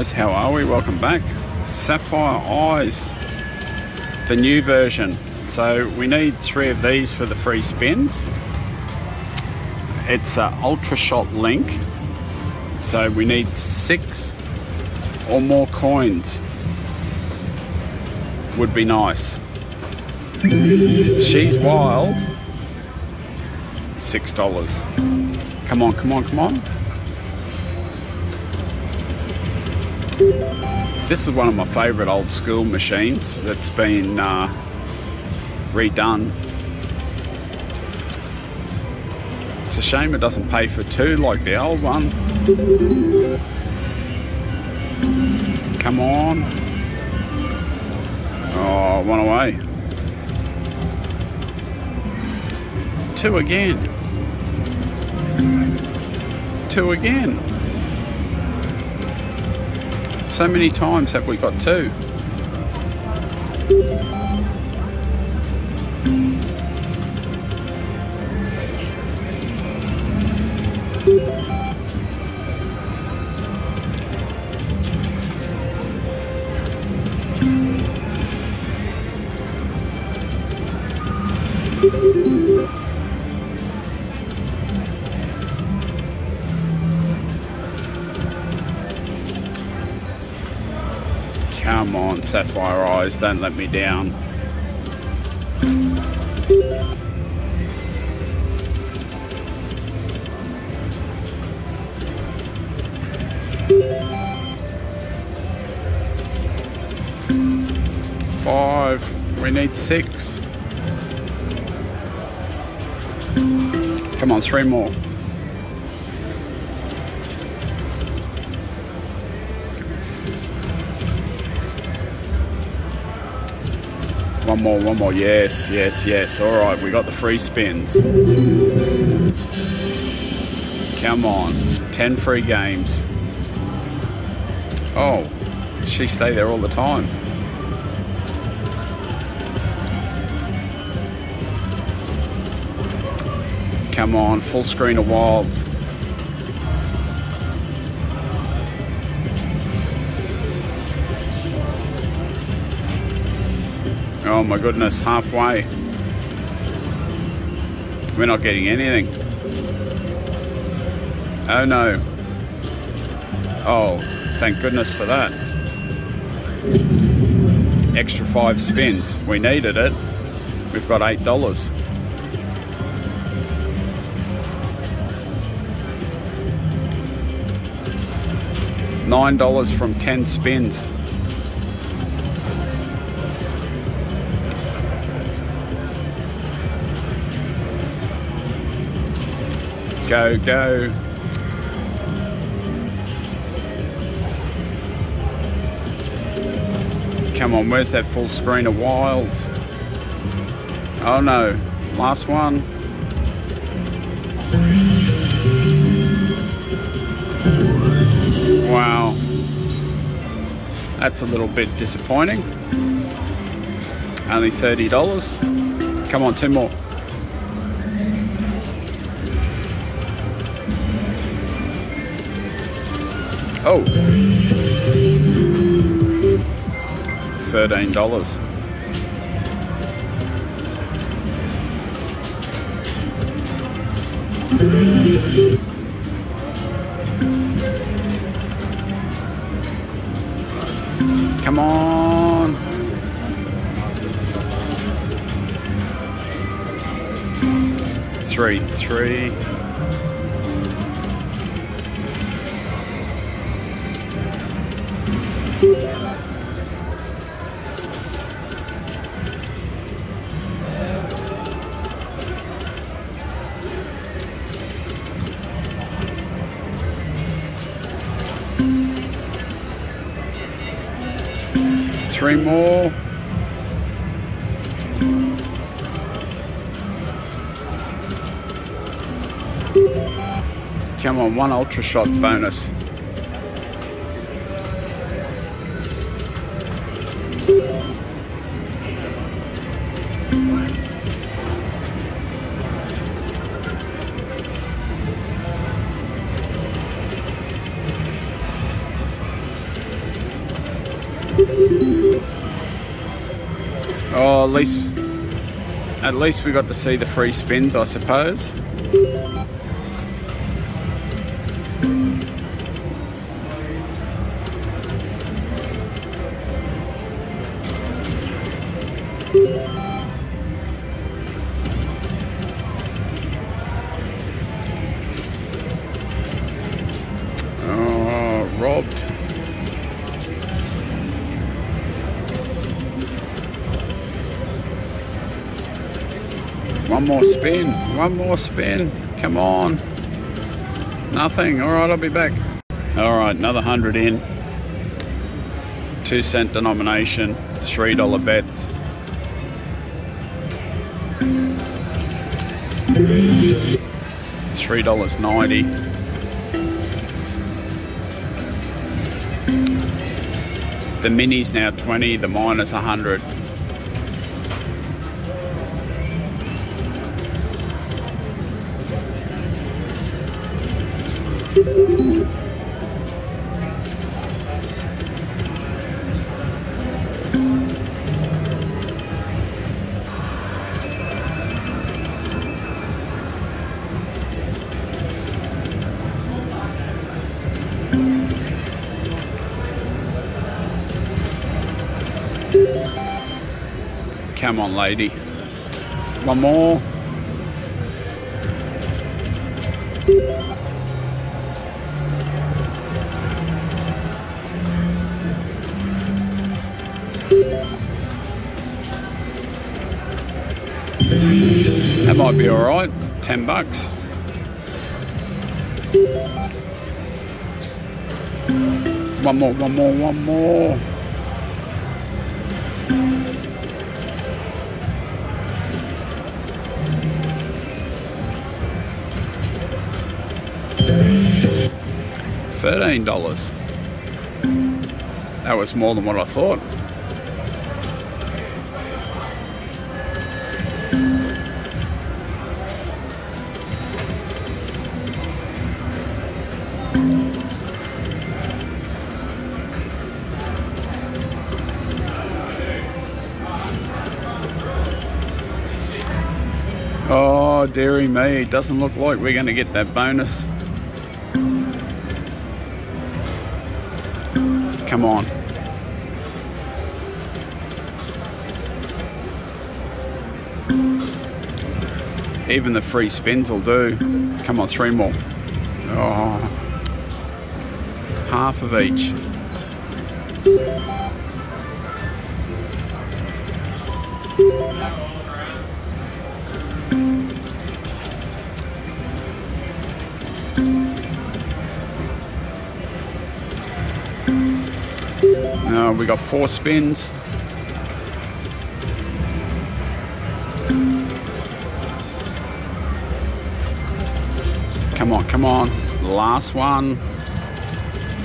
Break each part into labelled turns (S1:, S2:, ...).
S1: Guys, how are we? Welcome back. Sapphire Eyes, the new version. So we need 3 of these for the free spins. It's an ultra shot link, so we need 6 or more coins. Would be nice. She's wild. $6. Come on, come on, come on. This is one of my favourite old school machines that's been redone. It's a shame it doesn't pay for 2 like the old one. Come on. Oh, 1 away. 2 again. 2 again. So many times have we got 2. Come on, Sapphire Eyes, don't let me down. Five, we need 6. Come on, 3 more. One more, yes, yes, yes. All right, we got the free spins. Come on, 10 free games. Oh, she stay there all the time. Come on, full screen of wilds. Oh my goodness, halfway. We're not getting anything. Oh no. Oh, thank goodness for that. Extra 5 spins. We needed it. We've got $8. $9 from 10 spins. Go, go. Come on, where's that full screen of wilds? Oh no, last one. Wow. That's a little bit disappointing. Only $30. Come on, 2 more. Oh, $13. Come on. Three. 3 more. Come on, 1 ultra shot bonus. Oh, at least we got to see the free spins, I suppose. Oh, robbed. One more spin, one more spin, come on. Nothing, all right, I'll be back. All right, another 100 in. 2 cent denomination, $3 bets. $3.90. The mini's now 20, the minor's 100. Come on, lady. One more. That might be all right. $10. One more, one more, one more. $13. That was more than what I thought. Oh, dearie me, it doesn't look like we're going to get that bonus. Come on. Even the free spins will do. Come on, 3 more. Oh, half of each. No, we got 4 spins. Come on, come on. Last one.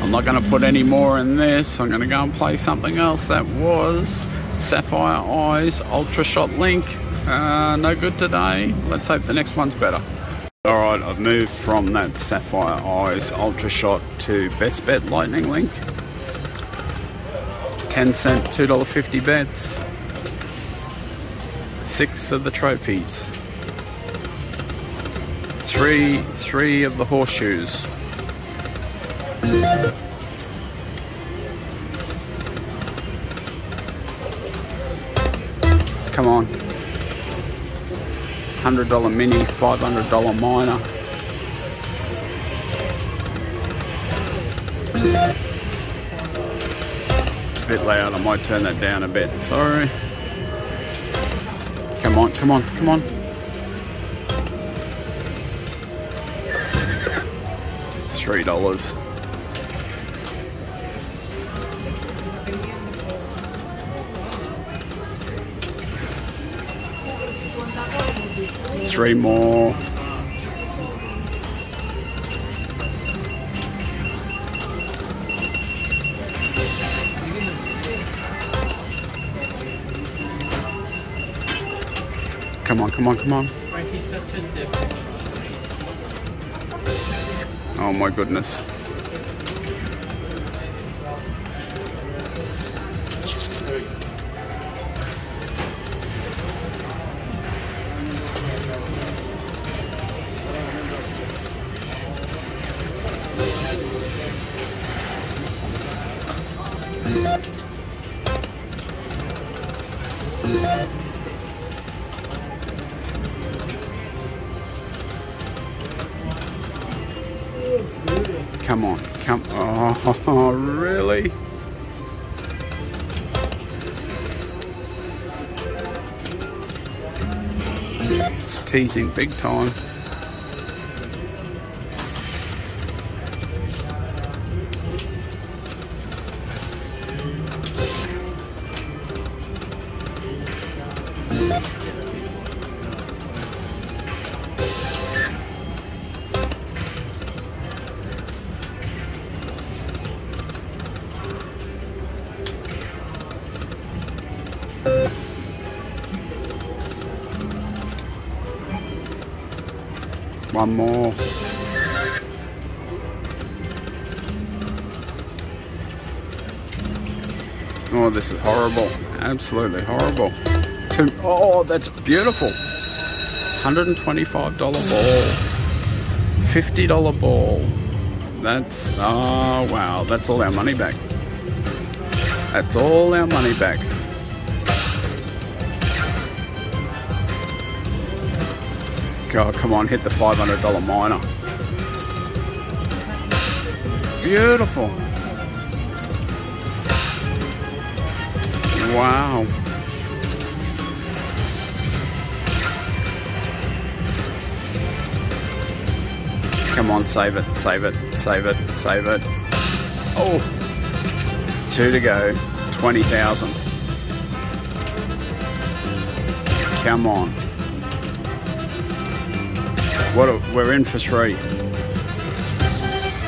S1: I'm not going to put any more in this. I'm going to go and play something else. That was Sapphire Eyes Ultra Shot Link. No good today. Let's hope the next one's better. Alright, I've moved from that Sapphire Eyes Ultra Shot to Best Bet Lightning Link. 10 cent, $2.50 bets. 6 of the trophies. 3 of the horseshoes. Come on. $100 mini, $500 minor. It's a bit loud, I might turn that down a bit, sorry. Come on, come on, come on. $3. Three more. Come on, come on, come on. Oh my goodness. Come on, come on. Oh, really? It's teasing big time. One more. Oh, this is horrible. Absolutely horrible. Oh, that's beautiful. $125 ball. $50 ball. That's, oh wow, that's all our money back. That's all our money back. Oh, come on, hit the $500 miner. Beautiful. Wow. Come on, save it, save it, save it, save it. Oh, 2 to go, 20,000. Come on. We're in for 3.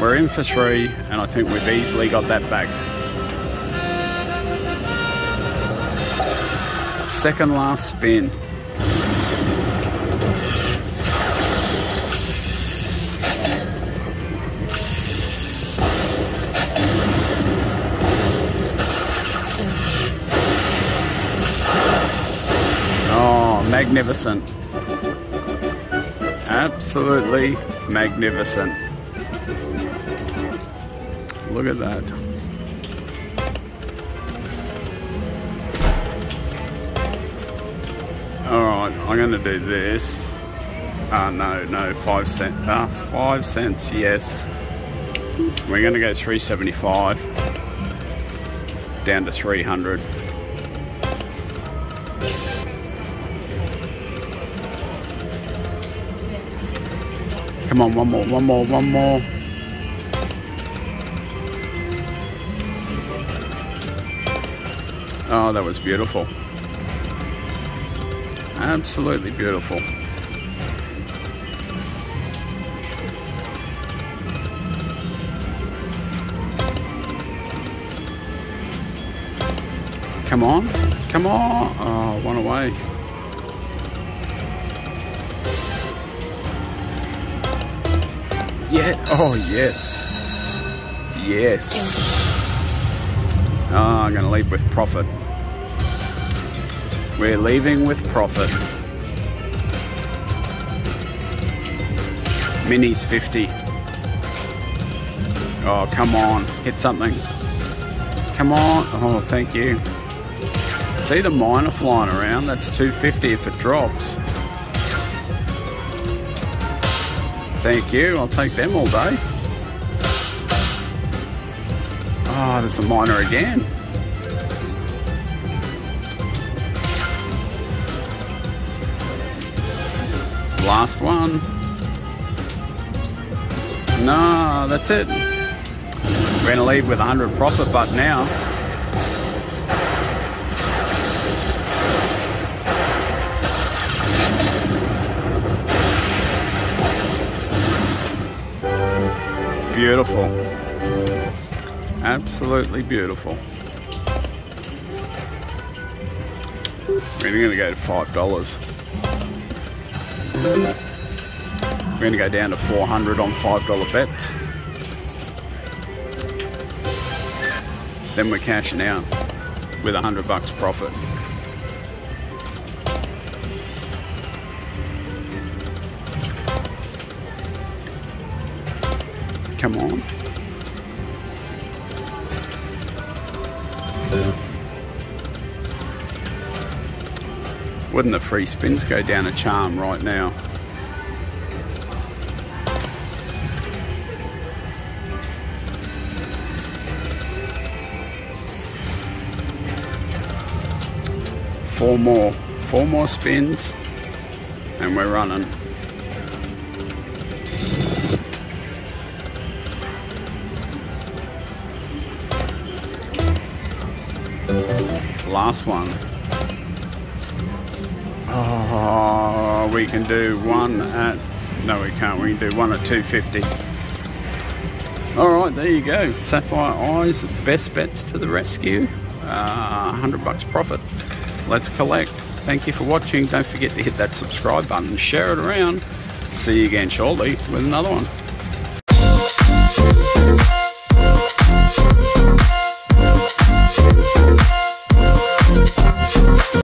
S1: We're in for 3, and I think we've easily got that back. Second last spin. Oh, magnificent. Absolutely magnificent. Look at that. Alright, I'm going to do this. No, 5 cents. 5 cents, yes. We're going to go 375 down to 300. Come on, one more, one more, one more. Oh, that was beautiful. Absolutely beautiful. Come on, come on. Oh, one away. Yeah, oh yes. Yes. Oh, I'm going to leave with profit. We're leaving with profit. Minis 50. Oh, come on. Hit something. Come on. Oh, thank you. See the miner flying around? That's 250 if it drops. Thank you. I'll take them all day. Oh, there's a miner again. Last one. No, that's it. We're going to leave with 100 profit, but now. Beautiful. Absolutely beautiful. We're going to go to $5. We're going to go down to 400 on $5 bets. Then we're cashing out with $100 profit. Come on. Wouldn't the free spins go down a charm right now? Four more spins, and we're running. Last one. Oh, we can do one at, no we can't, we can do one at 250. Alright, there you go. Sapphire Eyes, best bets to the rescue. $100 profit. Let's collect. Thank you for watching. Don't forget to hit that subscribe button, share it around. See you again shortly with another one.